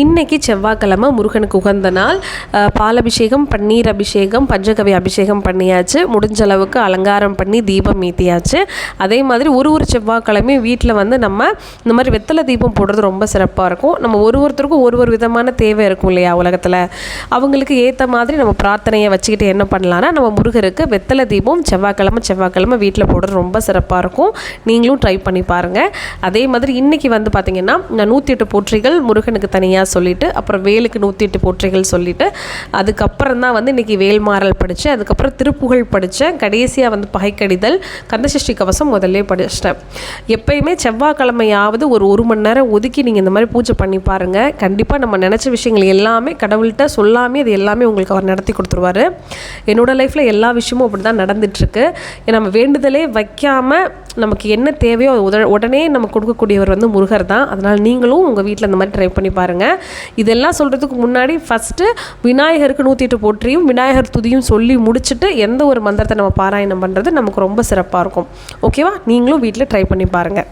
இன்றைக்கி செவ்வாய்க்கிழமை முருகனுக்கு உகந்த நாள். பால் அபிஷேகம், பன்னீர் அபிஷேகம், பஞ்சகவி அபிஷேகம் பண்ணியாச்சு. முடிஞ்ச அளவுக்கு அலங்காரம் பண்ணி தீபம் ஏற்றியாச்சு. அதே மாதிரி ஒரு செவ்வாய்க்கிழமையும் வீட்டில் வந்து நம்ம இந்த மாதிரி வெத்தலை தீபம் போடுறது ரொம்ப சிறப்பாக இருக்கும். நம்ம ஒருத்தருக்கும் ஒரு விதமான தேவை இருக்கும் இல்லையா உலகத்தில். அவங்களுக்கு ஏற்ற மாதிரி நம்ம பிரார்த்தனையை வச்சுக்கிட்டு என்ன பண்ணலான்னா, நம்ம முருகருக்கு வெத்தலை தீபம் செவ்வாய்க்கிழமை வீட்டில் போடுறது ரொம்ப சிறப்பாக இருக்கும். நீங்களும் ட்ரை பண்ணி பாருங்கள். அதே மாதிரி இன்றைக்கி வந்து பார்த்திங்கன்னா 108 போற்றிகள் முருகனுக்கு தனியாக சொல்லிவிட்டு, அப்புறம் வேலுக்கு 108 போற்றிகள் சொல்லிவிட்டு, அதுக்கப்புறம் தான் வந்து இன்றைக்கி வேல்மாறல் படித்தேன். அதுக்கப்புறம் திருப்புகழ் படித்தேன். கடைசியாக வந்து பகைக்கடிதல், கந்தசஷ்டி கவசம் முதல்ல படிச்சிட்டேன். எப்பயுமே செவ்வாய்க்கிழமையாவது ஒரு மணி நேரம் ஒதுக்கி நீங்கள் இந்த மாதிரி பூஜை பண்ணி பாருங்கள். கண்டிப்பாக நம்ம நினச்ச விஷயங்கள் எல்லாமே கடவுள்கிட்ட சொல்லாமே அது எல்லாமே உங்களுக்கு அவர் நடத்தி கொடுத்துருவார். என்னோடய லைஃப்பில் எல்லா விஷயமும் அப்படி தான் நடந்துகிட்ருக்கு. நம்ம வேண்டுதலே வைக்காமல் நமக்கு என்ன தேவையோ உடனே நம்ம கொடுக்கக்கூடியவர் வந்து முருகர் தான். அதனால் நீங்களும் உங்கள் வீட்டில் இந்த மாதிரி ட்ரை பண்ணி பாருங்கள். இதெல்லாம் சொல்கிறதுக்கு முன்னாடி ஃபஸ்ட்டு விநாயகருக்கு 108 போற்றியும் விநாயகர் துதியும் சொல்லி முடிச்சுட்டு எந்த ஒரு மந்திரத்தை நம்ம பாராயணம் பண்ணுறது நமக்கு ரொம்ப சிறப்பாக இருக்கும். ஓகேவா? நீங்களும் வீட்டில் ட்ரை பண்ணி பாருங்கள்.